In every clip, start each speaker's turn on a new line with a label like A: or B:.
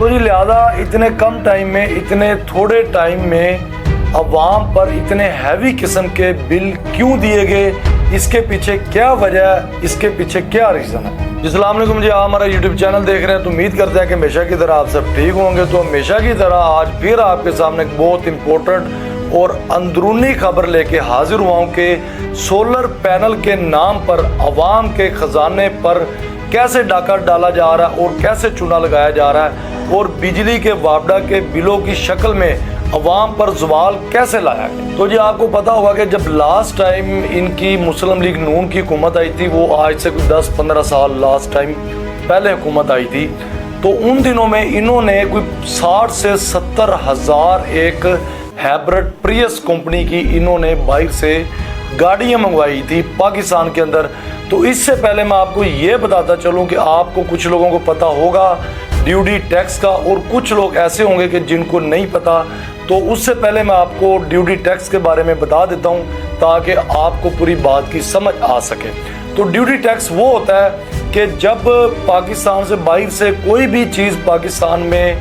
A: तो जी लिहाजा इतने कम टाइम में, इतने थोड़े टाइम में अवाम पर इतने हैवी किस्म के बिल क्यों दिए गए, इसके पीछे क्या वजह है, इसके पीछे क्या रीज़न है। अस्सलाम वालेकुम जी, आप हमारा यूट्यूब चैनल देख रहे हैं तो उम्मीद करते हैं कि हमेशा की तरह आप सब ठीक होंगे। तो हमेशा की तरह आज फिर आपके सामने एक बहुत इम्पोर्टेंट और अंदरूनी खबर लेके हाजिर हुआ हूँ कि सोलर पैनल के नाम पर अवाम के ख़जाने पर कैसे डाका डाला जा रहा है और कैसे चूना लगाया जा रहा है और बिजली के वापडा के बिलों की शक्ल में अवाम पर ज़वाल कैसे लाया गया। तो जी आपको पता होगा कि जब लास्ट टाइम इनकी मुस्लिम लीग नून की हुकूमत आई थी, वो आज से कोई 10-15 साल लास्ट टाइम पहले हुकूमत आई थी, तो उन दिनों में इन्होंने कोई 60 से 70 हज़ार एक हाइब्रिड प्रियस कंपनी की इन्होंने बाहर से गाड़ियाँ मंगवाई थी पाकिस्तान के अंदर। तो इससे पहले मैं आपको ये बताता चलूँ कि आपको कुछ लोगों को पता होगा ड्यूटी टैक्स का और कुछ लोग ऐसे होंगे कि जिनको नहीं पता। तो उससे पहले मैं आपको ड्यूटी टैक्स के बारे में बता देता हूँ ताकि आपको पूरी बात की समझ आ सके। तो ड्यूटी टैक्स वो होता है कि जब पाकिस्तान से बाहर से कोई भी चीज़ पाकिस्तान में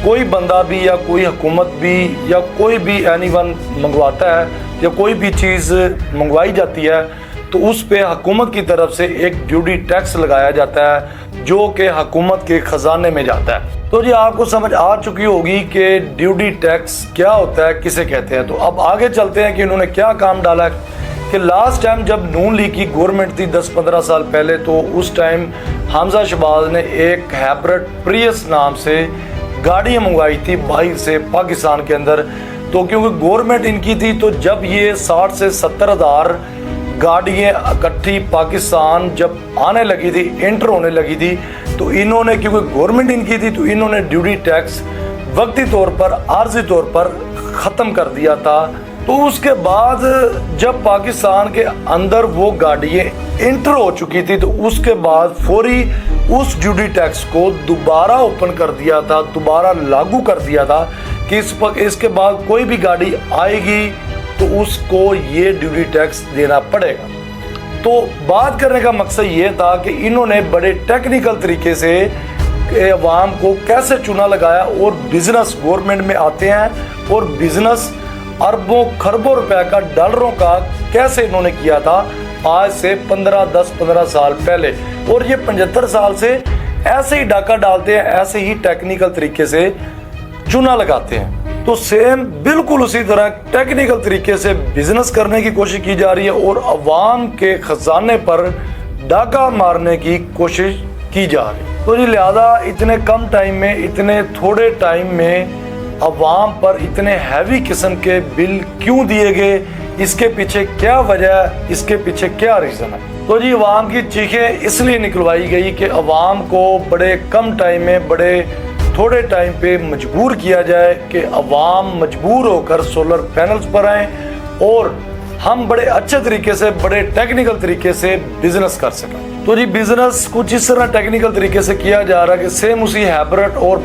A: कोई बंदा भी या कोई हुकूमत भी या कोई भी एनीवन मंगवाता है या कोई भी चीज़ मंगवाई जाती है तो उस पे हुकूमत की तरफ से एक ड्यूटी टैक्स लगाया जाता है जो कि हुकूमत के ख़जाने में जाता है। तो जी आपको समझ आ चुकी होगी कि ड्यूटी टैक्स क्या होता है, किसे कहते हैं। तो अब आगे चलते हैं कि इन्होंने क्या काम डाला है कि लास्ट टाइम जब नून लीग की गवर्नमेंट थी 10-15 साल पहले, तो उस टाइम हमजा शहबाज ने एक हाइब्रिड प्रियस नाम से गाड़ियाँ मंगवाई थी बाहर से पाकिस्तान के अंदर। तो क्योंकि गवर्नमेंट इनकी थी, तो जब ये 60 से 70 हज़ार गाड़ियाँ इकट्ठी पाकिस्तान जब आने लगी थी, एंटर होने लगी थी, तो इन्होंने क्योंकि गवर्नमेंट इनकी थी तो इन्होंने ड्यूटी टैक्स वक्ती तौर पर, आर्जी तौर पर ख़त्म कर दिया था। तो उसके बाद जब पाकिस्तान के अंदर वो गाड़ियाँ एंटर हो चुकी थी तो उसके बाद फौरी उस ड्यूटी टैक्स को दोबारा ओपन कर दिया था, दोबारा लागू कर दिया था कि इसके बाद कोई भी गाड़ी आएगी तो उसको ये ड्यूटी टैक्स देना पड़ेगा। तो बात करने का मकसद ये था कि इन्होंने बड़े टेक्निकल तरीके से अवाम को कैसे चूना लगाया और बिजनेस गवर्नमेंट में आते हैं और बिजनेस अरबों खरबों रुपए का, डॉलरों का कैसे इन्होंने किया था आज से 10-15 साल पहले। और ये 75 साल से ऐसे ही डाका डालते हैं, ऐसे ही टेक्निकल तरीके से चूना लगाते हैं। तो सेम बिल्कुल उसी तरह टेक्निकल तरीके से बिजनेस करने की कोशिश की जा रही है और अवाम के खजाने पर डाका मारने की कोशिश की जा रही है। तो जी लिहाजा इतने कम टाइम में, इतने थोड़े टाइम में अवाम पर इतने हैवी किस्म के बिल क्यों दिए गए, इसके पीछे क्या वजह है, इसके पीछे क्या रीज़न है। तो जी अवाम की चीखें इसलिए निकलवाई गई कि अवाम को बड़े कम टाइम में, बड़े थोड़े टाइम पे मजबूर किया जाए कि अवाम मजबूर होकर सोलर पैनल्स पर आएँ और हम बड़े अच्छे तरीके से, बड़े टेक्निकल तरीके से बिजनेस कर सकें। तो जी बिजनेस कुछ इस तरह टेक्निकल तरीके से किया जा रहा है कि सेम उसी हाइब्रिड और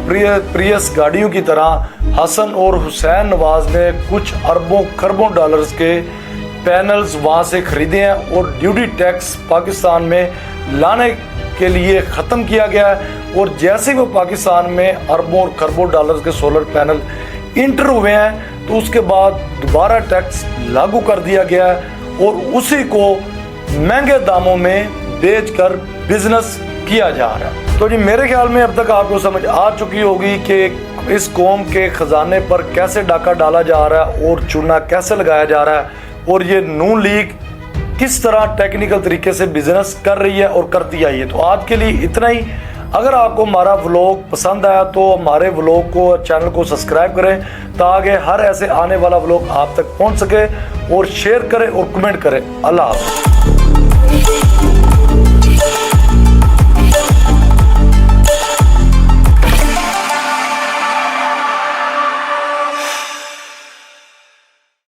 A: प्रियस गाड़ियों की तरह हसन और हुसैन नवाज ने कुछ अरबों खरबों डॉलर्स के पैनल्स वहाँ से खरीदे हैं और ड्यूटी टैक्स पाकिस्तान में लाने के लिए ख़त्म किया गया है। और जैसे वो पाकिस्तान में अरबों और खरबों डॉलर्स के सोलर पैनल इंटर हुए हैं तो उसके बाद दोबारा टैक्स लागू कर दिया गया है और उसी को महंगे दामों में बेचकर बिजनेस किया जा रहा है। तो जी मेरे ख्याल में अब तक आपको समझ आ चुकी होगी कि इस कौम के ख़जाने पर कैसे डाका डाला जा रहा है और चूना कैसे लगाया जा रहा है और ये नून लीग किस तरह टेक्निकल तरीके से बिजनेस कर रही है और करती आई है। तो आज के लिए इतना ही। अगर आपको हमारा व्लॉग पसंद आया तो हमारे व्लॉग को, चैनल को सब्सक्राइब करें ताकि हर ऐसे आने वाला व्लॉग आप तक पहुंच सके और शेयर करें और कमेंट करें। अल्लाह हाफ़िज़।